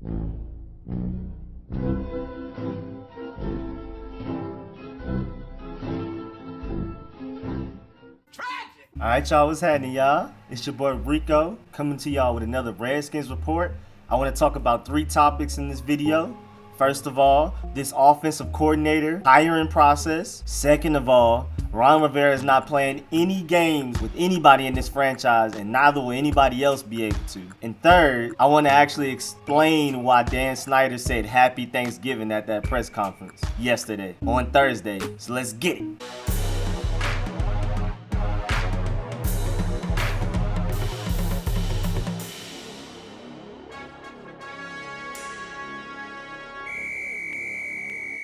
Alright, y'all, what's happening, y'all? It's your boy Rico coming to y'all with another Redskins report. I want to talk about 3 topics in this video. First of all, this offensive coordinator hiring process. Second of all, Ron Rivera is not playing any games with anybody in this franchise, and neither will anybody else be able to. And third, I want to actually explain why Dan Snyder said Happy Thanksgiving at that press conference yesterday, on Thursday. So let's get it.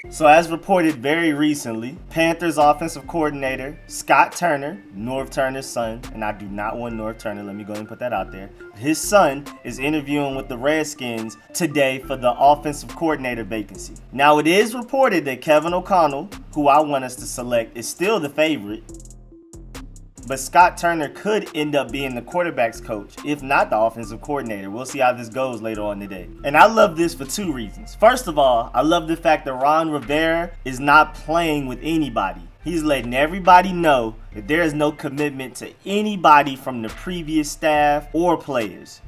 So as reported very recently, Panthers offensive coordinator Scott Turner, Norv Turner's son, and I do not want Norv Turner, let me go ahead and put that out there. His son is interviewing with the Redskins today for the offensive coordinator vacancy. Now it is reported that Kevin O'Connell, who I want us to select, is still the favorite. But Scott Turner could end up being the quarterback's coach, if not the offensive coordinator. We'll see how this goes later on today. And I love this for 2 reasons. First of all, I love the fact that Ron Rivera is not playing with anybody. He's letting everybody know that there is no commitment to anybody from the previous staff or players.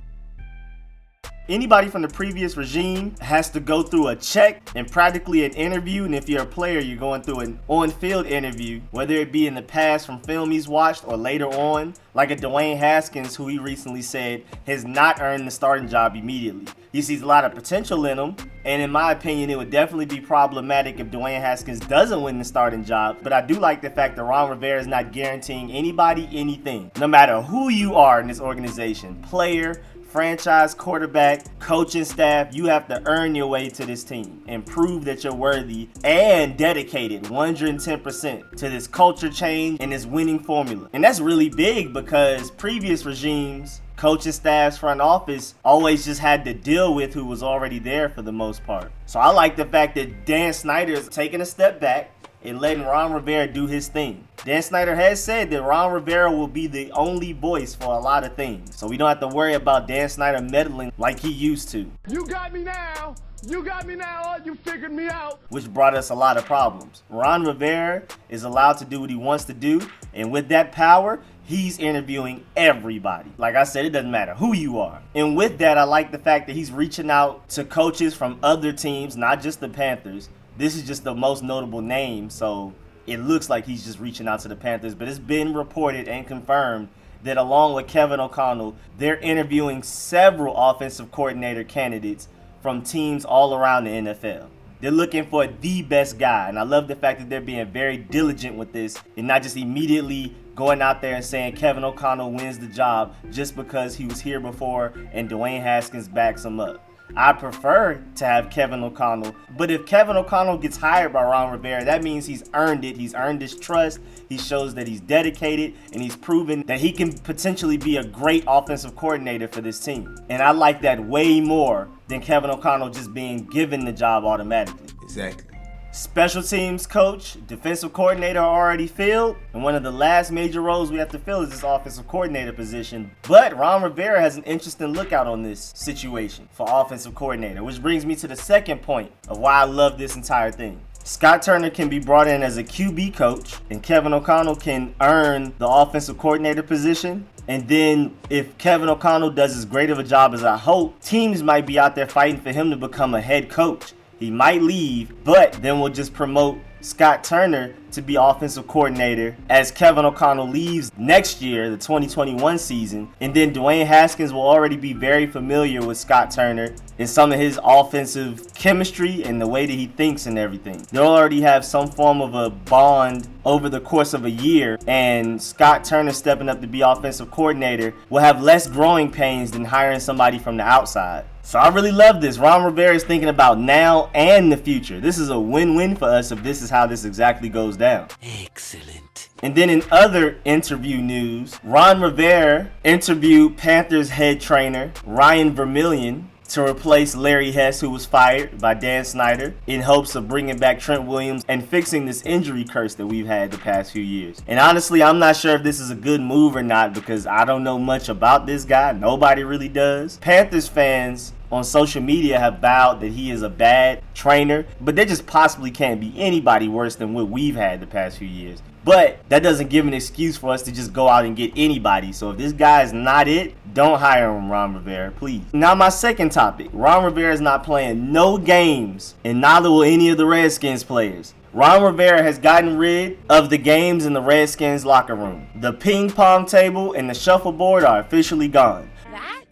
Anybody from the previous regime has to go through a check and practically an interview, and if you're a player, you're going through an on-field interview, whether it be in the past from film he's watched or later on, like a Dwayne Haskins, who he recently said has not earned the starting job immediately. He sees a lot of potential in him, and in my opinion, it would definitely be problematic if Dwayne Haskins doesn't win the starting job, but I do like the fact that Ron Rivera is not guaranteeing anybody anything. No matter who you are in this organization, player, franchise, quarterback, coaching staff, you have to earn your way to this team and prove that you're worthy and dedicated 110% to this culture change and this winning formula. And that's really big because previous regimes, coaching staffs, front office always just had to deal with who was already there for the most part. So I like the fact that Dan Snyder is taking a step back and letting Ron Rivera do his thing. Dan Snyder has said that Ron Rivera will be the only voice for a lot of things. So we don't have to worry about Dan Snyder meddling like he used to. You got me now. You got me now. You figured me out. Which brought us a lot of problems. Ron Rivera is allowed to do what he wants to do. And with that power, he's interviewing everybody. Like I said, it doesn't matter who you are. And with that, I like the fact that he's reaching out to coaches from other teams, not just the Panthers. This is just the most notable name, so it looks like he's just reaching out to the Panthers. But it's been reported and confirmed that along with Kevin O'Connell, they're interviewing several offensive coordinator candidates from teams all around the NFL. They're looking for the best guy, and I love the fact that they're being very diligent with this and not just immediately going out there and saying Kevin O'Connell wins the job just because he was here before and Dwayne Haskins backs him up. I prefer to have Kevin O'Connell, but if Kevin O'Connell gets hired by Ron Rivera, that means he's earned it. He's earned his trust. He shows that he's dedicated, and he's proven that he can potentially be a great offensive coordinator for this team. And I like that way more than Kevin O'Connell just being given the job automatically. Exactly. Special teams coach, defensive coordinator are already filled, and one of the last major roles we have to fill is this offensive coordinator position. But Ron Rivera has an interesting lookout on this situation for offensive coordinator, which brings me to the second point of why I love this entire thing. Scott Turner can be brought in as a QB coach, and Kevin O'Connell can earn the offensive coordinator position. And then if Kevin O'Connell does as great of a job as I hope, teams might be out there fighting for him to become a head coach. He might leave, but then we'll just promote Scott Turner to be offensive coordinator as Kevin O'Connell leaves next year, the 2021 season. And then Dwayne Haskins will already be very familiar with Scott Turner and some of his offensive chemistry and the way that he thinks and everything. They'll already have some form of a bond over the course of a year, and Scott Turner stepping up to be offensive coordinator will have less growing pains than hiring somebody from the outside. So I really love this. Ron Rivera is thinking about now and the future. This is a win-win for us if this is how this exactly goes down. Excellent. And then in other interview news, Ron Rivera interviewed Panthers head trainer Ryan Vermillion to replace Larry Hess, who was fired by Dan Snyder, in hopes of bringing back Trent Williams and fixing this injury curse that we've had the past few years. And honestly, I'm not sure if this is a good move or not because I don't know much about this guy. Nobody really does. Panthers fans on social media have vowed that he is a bad trainer, but there just possibly can't be anybody worse than what we've had the past few years. But that doesn't give an excuse for us to just go out and get anybody. So if this guy is not it, don't hire him, Ron Rivera, please. Now my second topic. Ron Rivera is not playing no games, and neither will any of the Redskins players. Ron Rivera has gotten rid of the games in the Redskins locker room. The ping pong table and the shuffleboard are officially gone. That?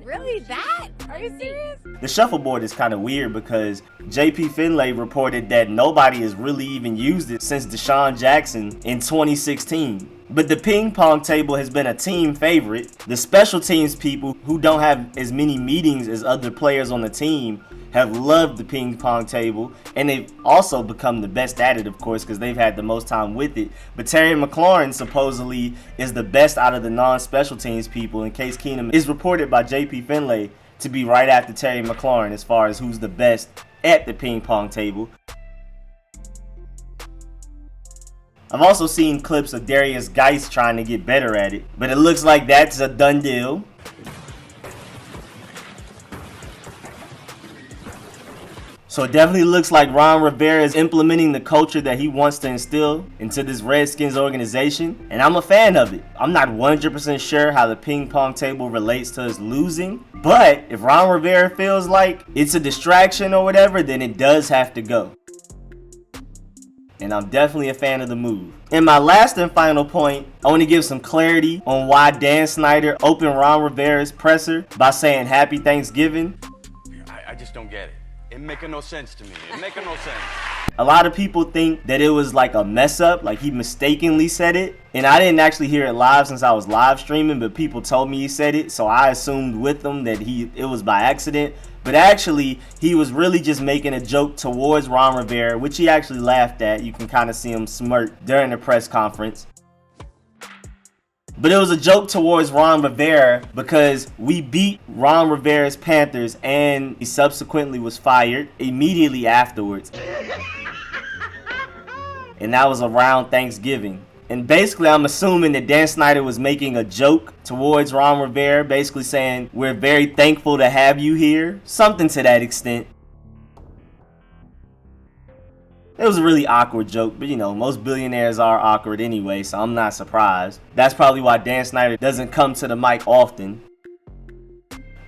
Really? That? Are you serious? The shuffleboard is kind of weird because JP Finlay reported that nobody has really even used it since Deshaun Jackson in 2016. But the ping pong table has been a team favorite. The special teams people who don't have as many meetings as other players on the team have loved the ping pong table, and they've also become the best at it, of course, because they've had the most time with it. But Terry McLaurin supposedly is the best out of the non-special teams people, and Case Keenum is reported by JP Finlay to be right after Terry McLaurin as far as who's the best at the ping pong table. I've also seen clips of Darius Geist trying to get better at it, but it looks like that's a done deal. So it definitely looks like Ron Rivera is implementing the culture that he wants to instill into this Redskins organization, and I'm a fan of it. I'm not 100% sure how the ping pong table relates to us losing, but if Ron Rivera feels like it's a distraction or whatever, then it does have to go. And I'm definitely a fan of the move. And my last and final point, I want to give some clarity on why Dan Snyder opened Ron Rivera's presser by saying Happy Thanksgiving. I just don't get it. It making no sense to me. It making no sense. A lot of people think that it was like a mess up, like he mistakenly said it. And I didn't actually hear it live since I was live streaming, but people told me he said it, so I assumed with them that it was by accident. But actually, he was really just making a joke towards Ron Rivera, which he actually laughed at. You can kind of see him smirk during the press conference. But it was a joke towards Ron Rivera because we beat Ron Rivera's Panthers and he subsequently was fired immediately afterwards. And that was around Thanksgiving. And basically, I'm assuming that Dan Snyder was making a joke towards Ron Rivera, basically saying, we're very thankful to have you here. Something to that extent. It was a really awkward joke, but you know, most billionaires are awkward anyway, so I'm not surprised. That's probably why Dan Snyder doesn't come to the mic often.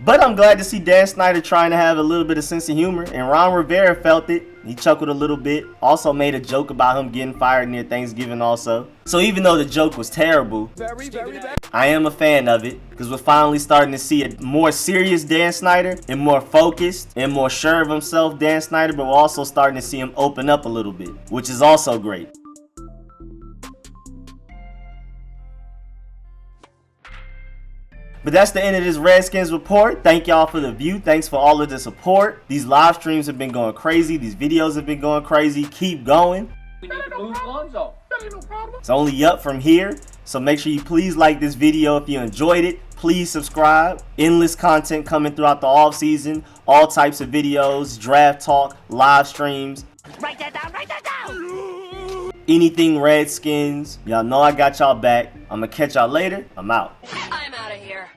But I'm glad to see Dan Snyder trying to have a little bit of sense of humor, and Ron Rivera felt it. He chuckled a little bit. Also made a joke about him getting fired near Thanksgiving also. So even though the joke was terrible, I am a fan of it because we're finally starting to see a more serious Dan Snyder and more focused and more sure of himself Dan Snyder, but we're also starting to see him open up a little bit, which is also great. But that's the end of this Redskins report. Thank y'all for the view. Thanks for all of the support. These live streams have been going crazy. These videos have been going crazy. Keep going. We need to move Lonzo. It's only up from here. So make sure you please like this video if you enjoyed it. Please subscribe. Endless content coming throughout the off season. All types of videos, draft talk, live streams. Write that down, write that down! Anything Redskins. Y'all know I got y'all back. I'm gonna catch y'all later. I'm out.